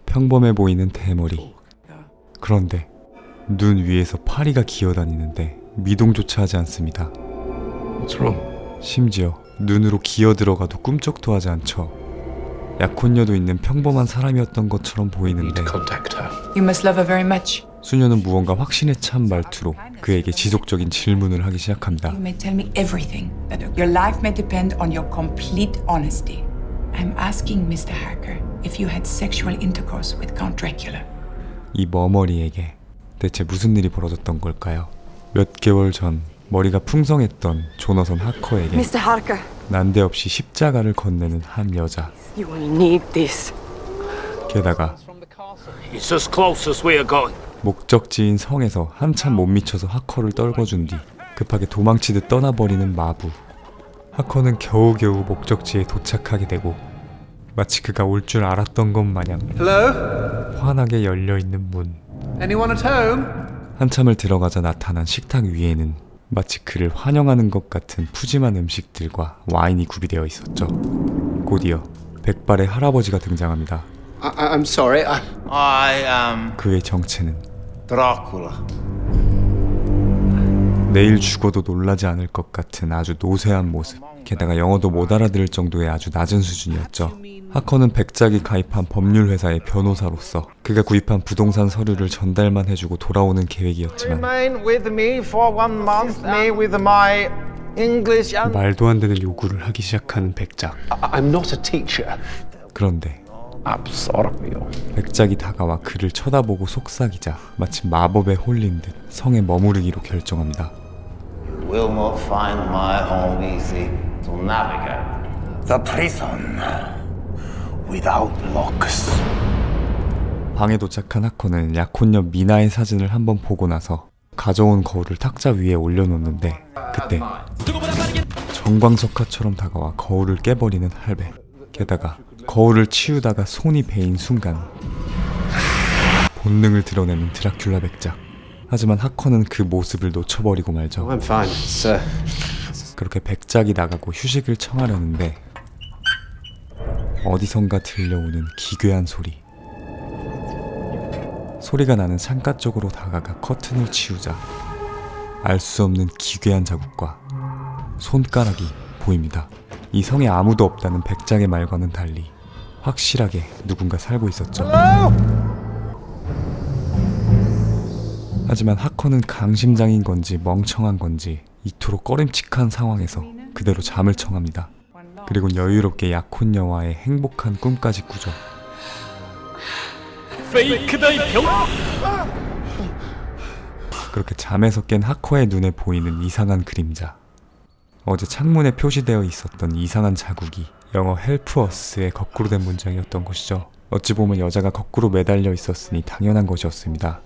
평범해 보이는 대머리. 그런데 눈 위에서 파리가 기어다니는데 미동조차 하지 않습니다. What's wrong? 심지어 눈으로 기어 들어가도 꿈쩍도 하지 않죠. 약혼녀도 있는 평범한 사람이었던 것처럼 Need 보이는데 to contact her. You must love her very much. 수녀는 무언가 확신에 찬 말투로 그에게 지속적인 질문을 하기 시작합니다. You may tell me everything. That your life may depend on your complete honesty. I'm asking Mr. Harker if you had sexual intercourse with Count Dracula. 이 머머리에게 대체 무슨 일이 벌어졌던 걸까요? 몇 개월 전 머리가 풍성했던 조너선 하커에게 Mr. Harker, 난데없이 십자가를 건네는 한 여자. you will need this. 게다가 It's as close as we're going. 목적지인 성에서 한참 못 미쳐서 하커를 떨궈준 뒤 급하게 도망치듯 떠나버리는 마부. 하커는 겨우겨우 목적지에 도착하게 되고 마치 그가 올 줄 알았던 것 마냥 Hello? 환하게 열려있는 문. Anyone at home? 한참을 들어가자 나타난 식탁 위에는 마치 그를 환영하는 것 같은 푸짐한 음식들과 와인이 구비되어 있었죠. 곧이어 백발의 할아버지가 등장합니다. I'm sorry. I am 그의 정체는 Dracula. 내일 죽어도 놀라지 않을 것 같은 아주 노쇠한 모습. 게다가 영어도 못 알아들을 정도의 아주 낮은 수준이었죠. 하커는 백작이 가입한 법률회사의 변호사로서 그가 구입한 부동산 서류를 전달만 해주고 돌아오는 계획이었지만 Remain with me for 1 month. Me with my English and 말도 안 되는 요구를 하기 시작하는 백작. I'm not a teacher. 그런데 absorbio. 백작이 다가와 그를 쳐다보고 속삭이자 마치 마법에 홀린 듯 성에 머무르기로 결정합니다. Will not find my home easy to navigate. The prison without locks. 방에 도착한 하커는 약혼녀 미나의 사진을 한번 보고 나서 가져온 거울을 탁자 위에 올려놓는데 그때 정광석화처럼 다가와 거울을 깨버리는 할배. 게다가 거울을 치우다가 손이 베인 순간 본능을 드러내는 드라큘라 백작. 하지만 하커는 그 모습을 놓쳐버리고 말죠. I'm fine, sir. 그렇게 백작이 나가고 휴식을 청하려는데 어디선가 들려오는 기괴한 소리. 소리가 나는 창가 쪽으로 다가가 커튼을 치우자 알 수 없는 기괴한 자국과 손가락이 보입니다. 이 성에 아무도 없다는 백작의 말과는 달리 확실하게 누군가 살고 있었죠. 하지만 하커는 강심장인 건지 멍청한 건지 이토록 꺼림칙한 상황에서 그대로 잠을 청합니다. 그리고 여유롭게 약혼녀와의 행복한 꿈까지 꾸죠. 그렇게 잠에서 깬 하커의 눈에 보이는 이상한 그림자. 어제 창문에 표시되어 있었던 이상한 자국이 영어 help us의 거꾸로 된 문장이었던 것이죠. 어찌 보면 여자가 거꾸로 매달려 있었으니 당연한 것이었습니다.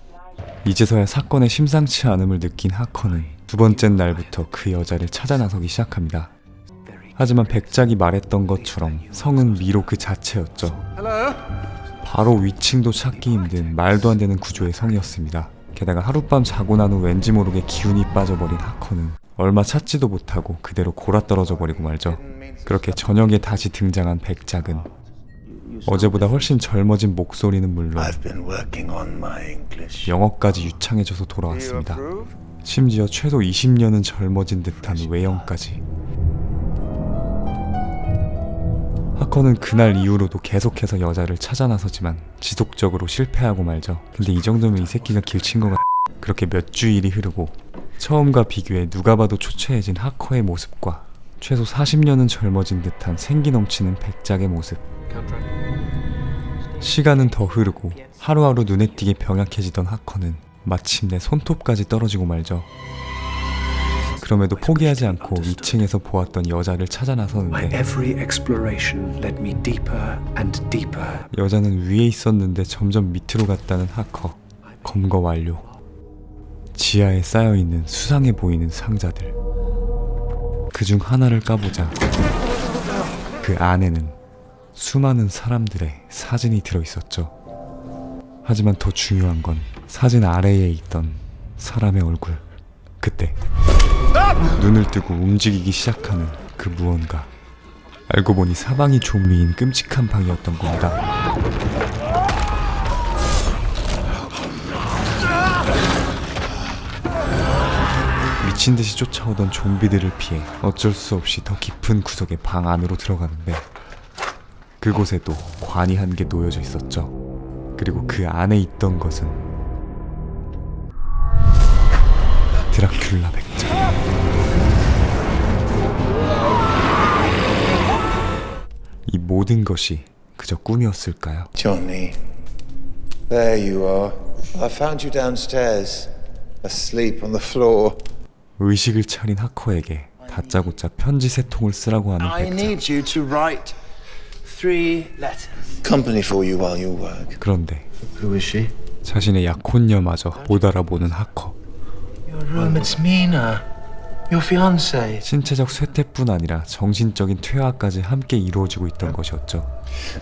이제서야 사건의 심상치 않음을 느낀 하커는 두 번째 날부터 그 여자를 찾아 나서기 시작합니다. 하지만 백작이 말했던 것처럼 성은 미로 그 자체였죠. Hello? 바로 위층도 찾기 힘든 말도 안 되는 구조의 성이었습니다. 게다가 하룻밤 자고 난 후 왠지 모르게 기운이 빠져버린 하커는 얼마 찾지도 못하고 그대로 골아떨어져 버리고 말죠. 그렇게 저녁에 다시 등장한 백작은 어제보다 훨씬 젊어진 목소리는 물론 I've been working on my English. 영어까지 유창해져서 돌아왔습니다. 심지어 최소 20년은 젊어진 듯한 외형까지. 하커는 그날 이후로도 계속해서 여자를 찾아 나서지만 지속적으로 실패하고 말죠. 근데 이 정도면 이 새끼가 길친 것 같아. 그렇게 몇 주일이 흐르고 처음과 비교해 누가 봐도 초췌해진 하커의 모습과 최소 40년은 젊어진 듯한 생기 넘치는 백작의 모습. 시간은 더 흐르고 하루하루 눈에 띄게 병약해지던 하커는 마침내 손톱까지 떨어지고 말죠. 그럼에도 포기하지 않고 위층에서 보았던 여자를 찾아 My 나서는데 every exploration led me deeper and deeper. 여자는 위에 있었는데 점점 밑으로 갔다는 하커. 검거 완료. 지하에 쌓여있는 수상해 보이는 상자들. 그중 하나를 까보자 그 안에는 수많은 사람들의 사진이 들어있었죠. 하지만 더 중요한 건 사진 아래에 있던 사람의 얼굴. 그때 눈을 뜨고 움직이기 시작하는 그 무언가. 알고 보니 사방이 좀비인 끔찍한 방이었던 겁니다. 미친듯이 쫓아오던 좀비들을 피해 어쩔 수 없이 더 깊은 구석의 방 안으로 들어가는데 그곳에도 관이 한 개 놓여져 있었죠. 그리고 그 안에 있던 것은 드라큘라 백작. 이 모든 것이 그저 꿈이었을까요? Johnny, there you are. I found you downstairs, asleep on the floor. 의식을 차린 하커에게 다짜고짜 편지 세 통을 쓰라고 하는 I 백작. need you to write 3 letters. Company for you while you work. 그런데 Who is she? 자신의 약혼녀마저 못 알아보는 하커. Your room, it's Mina, your fiancée. 신체적 쇠퇴뿐 아니라 정신적인 퇴화까지 함께 이루어지고 있던 것이었죠.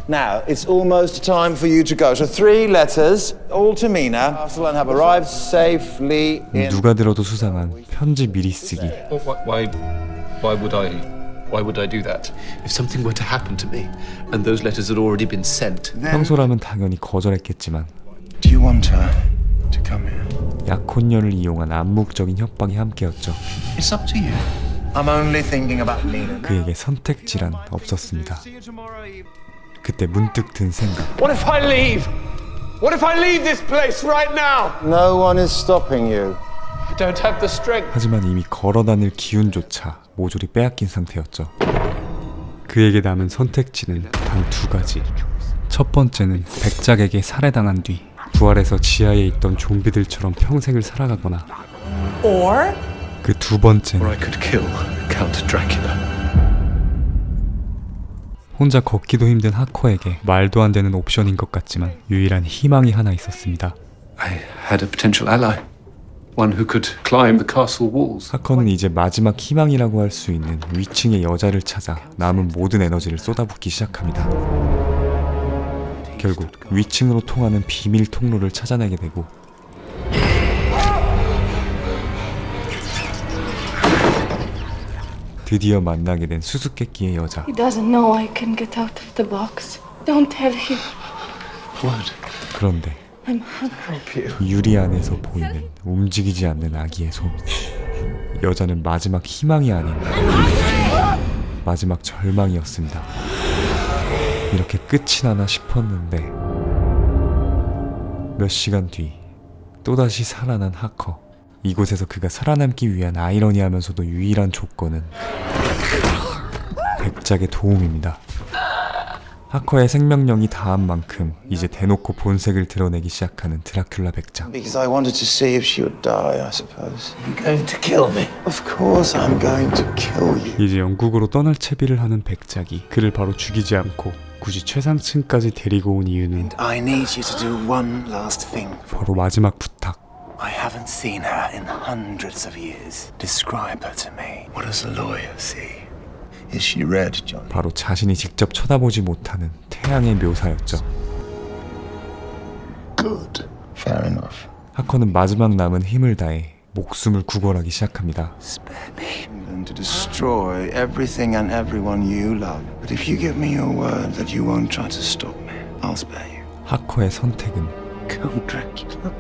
Now, it's almost time for you to go. So 3 letters, all to Mina. Arsenal and have arrived safely in... 누가 들어도 수상한 편지 미리 쓰기. Why would I do that? If something were to happen to me, and those letters had already been sent. 평소라면 당연히 거절했겠지만 Do you want her to come here? 약혼녀를 이용한 암묵적인 협박이 함께였죠. It's up to you. I'm only thinking about Mina. 그에게 선택지란 없었습니다. 그때 문득 든 생각. What if I leave? What if I leave this place right now? No one is stopping you. I don't have the strength. 하지만 이미 걸어다닐 기운조차 모조리 빼앗긴 상태였죠. 그에게 남은 선택지는 단 2가지. 첫 번째는 백작에게 살해당한 뒤 부활해서 지하에 있던 좀비들처럼 평생을 살아가거나, Or 그 두 번째는 Or I could kill Count Dracula. 혼자 걷기도 힘든 하커에게 말도 안 되는 옵션인 것 같지만 유일한 희망이 하나 있었습니다. I had a potential ally. One who could climb the castle walls. 하커는 이제 마지막 희망이라고 할 수 있는 위층의 여자를 찾아 남은 모든 에너지를 쏟아붓기 시작합니다. 결국 위층으로 통하는 비밀 통로를 찾아내게 되고 드디어 만나게 된 수수께끼의 여자. He doesn't know I can get out of the box. Don't tell him. What? 그런데 I'm hungry. 유리 안에서 보이는 움직이지 않는 아기의 손. 여자는 마지막 희망이 아닌 마지막 절망이었습니다. 이렇게 끝이 나나 싶었는데 몇 시간 뒤 또다시 살아난 하커. 이곳에서 그가 살아남기 위한 아이러니하면서도 유일한 조건은 백작의 도움입니다. 하커의 생명력이 다한 만큼 이제 대놓고 본색을 드러내기 시작하는 드라큘라 백작. Because I wanted to see if she would die, I suppose. You're going to kill me? Of course I'm going to kill you. 이제 영국으로 떠날 채비를 하는 백작이 그를 바로 죽이지 않고 굳이 최상층까지 데리고 온 이유는 I need you to do one last thing. 바로 마지막 부탁. I haven't seen her in hundreds of years. Describe her to me. What does a lawyer see? Is she red, John? 바로 자신이 직접 쳐다보지 못하는 태양의 묘사였죠. Good. Fair enough. 하커는 마지막 남은 힘을 다해 목숨을 구걸하기 시작합니다. Spare me. And to destroy everything and everyone you love. But if you give me your word that you won't try to stop me, I'll spare you. 하커의 선택은 Count Dracula.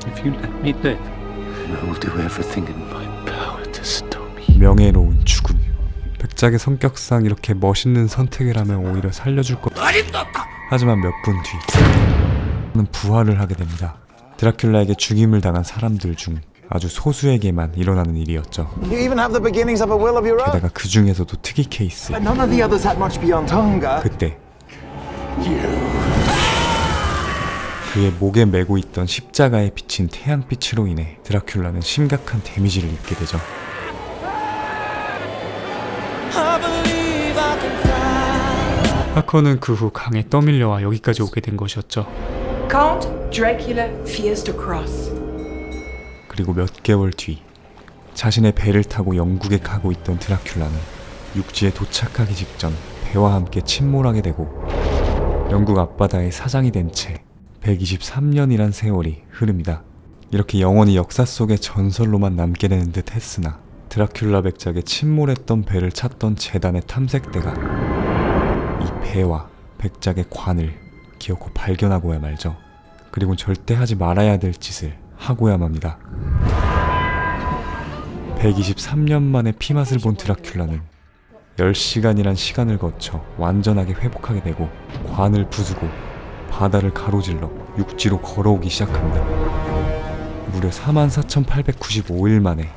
If you let me live, I will do everything in my power to stop you. 명예로운 죽음. 백작의 성격상 이렇게 멋있는 선택을 하면 오히려 살려줄 것. 하지만 몇 분 뒤 그는 부활을 하게 됩니다. 드라큘라에게 죽임을 당한 사람들 중 아주 소수에게만 일어나는 일이었죠. You even have the beginnings of a will of your own. 게다가 그 중에서도 특이 케이스. But none of the others had much beyond hunger. 그때 그의 목에 메고 있던 십자가에 비친 태양빛으로 인해 드라큘라는 심각한 데미지를 입게 되죠. 하커는 그 후 강에 떠밀려와 여기까지 오게 된 것이었죠. Count Dracula fears to cross. 그리고 몇 개월 뒤 자신의 배를 타고 영국에 가고 있던 드라큘라는 육지에 도착하기 직전 배와 함께 침몰하게 되고 영국 앞바다의 사장이 된 채 123년이란 세월이 흐릅니다. 이렇게 영원히 역사 속의 전설로만 남게 되는 듯 했으나 드라큘라 백작에 침몰했던 배를 찾던 재단의 탐색대가 이 배와 백작의 관을 기어코 발견하고야 말죠. 그리고 절대 하지 말아야 될 짓을 하고야 맙니다. 123년 만에 피맛을 본 드라큘라는 10시간이란 시간을 거쳐 완전하게 회복하게 되고 관을 부수고 바다를 가로질러 육지로 걸어오기 시작합니다. 무려 44,895일 만에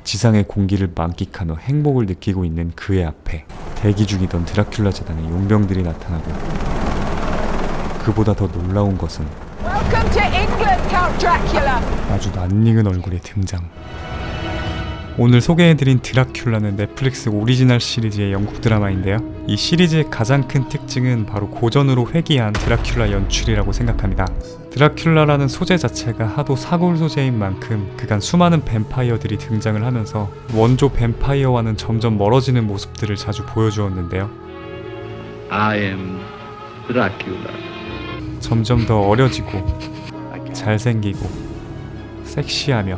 지상의 공기를 만끽하며 행복을 느끼고 있는 그의 앞에 대기 중이던 드라큘라 재단의 용병들이 나타나고 그보다 더 놀라운 것은 Welcome to England, Count Dracula. 아주 낯익은 얼굴의 등장. 오늘 소개해드린 드라큘라는 넷플릭스 오리지널 시리즈의 영국 드라마인데요. 이 시리즈의 가장 큰 특징은 바로 고전으로 회귀한 드라큘라 연출이라고 생각합니다. 드라큘라라는 소재 자체가 하도 사골 소재인 만큼 그간 수많은 뱀파이어들이 등장을 하면서 원조 뱀파이어와는 점점 멀어지는 모습들을 자주 보여주었는데요. I am Dracula. 점점 더 어려지고 잘생기고 섹시하며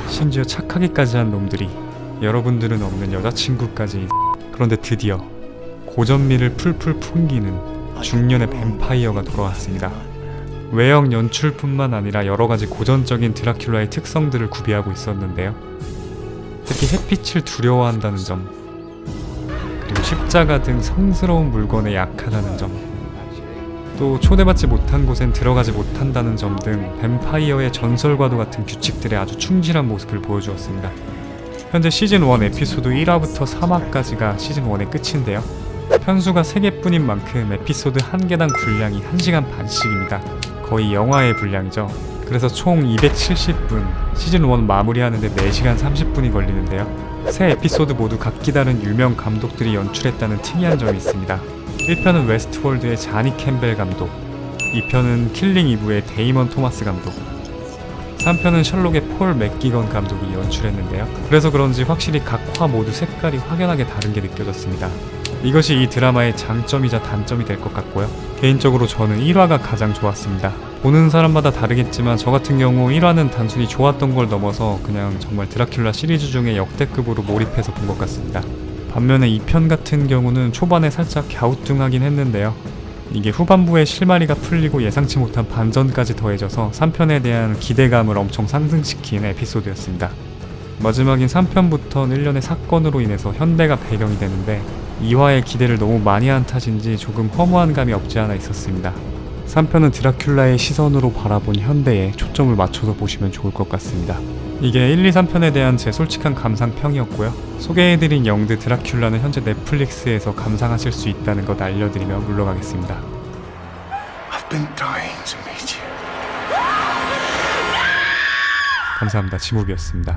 심지어 착하기까지 한 놈들이 여러분들은 없는 여자친구까지. 그런데 드디어 고전미를 풀풀 풍기는 중년의 뱀파이어가 돌아왔습니다. 외형 연출뿐만 아니라 여러가지 고전적인 드라큘라의 특성들을 구비하고 있었는데요. 특히 햇빛을 두려워한다는 점, 그리고 십자가 등 성스러운 물건에 약하다는 점, 또 초대받지 못한 곳엔 들어가지 못한다는 점 등 뱀파이어의 전설과도 같은 규칙들에 아주 충실한 모습을 보여주었습니다. 현재 시즌1 에피소드 1화부터 3화까지가 시즌1의 끝인데요. 편수가 3개뿐인 만큼 에피소드 1개당 분량이 1시간 반씩입니다. 거의 영화의 분량이죠. 그래서 총 270분, 시즌1 마무리하는데 4시간 30분이 걸리는데요. 세 에피소드 모두 각기 다른 유명 감독들이 연출했다는 특이한 점이 있습니다. 1편은 웨스트월드의 자니 캠벨 감독, 2편은 킬링 이브의 데이먼 토마스 감독, 3편은 셜록의 폴 맥기건 감독이 연출했는데요. 그래서 그런지 확실히 각 화 모두 색깔이 확연하게 다른 게 느껴졌습니다. 이것이 이 드라마의 장점이자 단점이 될 것 같고요. 개인적으로 저는 1화가 가장 좋았습니다. 보는 사람마다 다르겠지만 저 같은 경우 1화는 단순히 좋았던 걸 넘어서 그냥 정말 드라큘라 시리즈 중에 역대급으로 몰입해서 본 것 같습니다. 반면에 2편 같은 경우는 초반에 살짝 갸우뚱하긴 했는데요. 이게 후반부에 실마리가 풀리고 예상치 못한 반전까지 더해져서 3편에 대한 기대감을 엄청 상승시킨 에피소드였습니다. 마지막인 3편부터는 일련의 사건으로 인해서 현대가 배경이 되는데 2화의 기대를 너무 많이 한 탓인지 조금 허무한 감이 없지 않아 있었습니다. 3편은 드라큘라의 시선으로 바라본 현대에 초점을 맞춰서 보시면 좋을 것 같습니다. 이게 1, 2, 3편에 대한 제 솔직한 감상평이었고요. 소개해드린 영드 드라큘라는 현재 넷플릭스에서 감상하실 수 있다는 것 알려드리며 물러가겠습니다. I've been dying to meet you. 감사합니다. 지목이었습니다.